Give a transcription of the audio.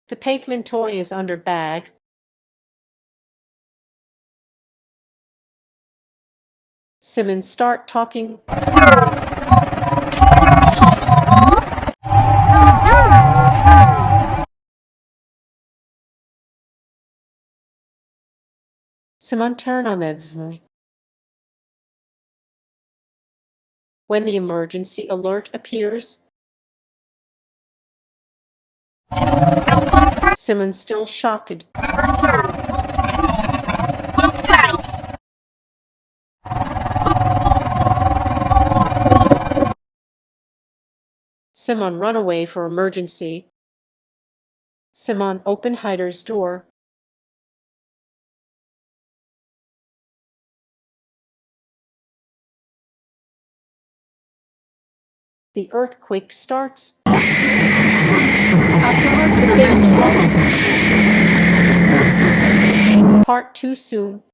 The pavement toy is under bag. Simon start talking. Simon turn on the. When the emergency alert appears, Simon still shocked. Simon run away for emergency. Simon open hider's door. The earthquake starts. Afterward, the things wrong. Part 2 soon.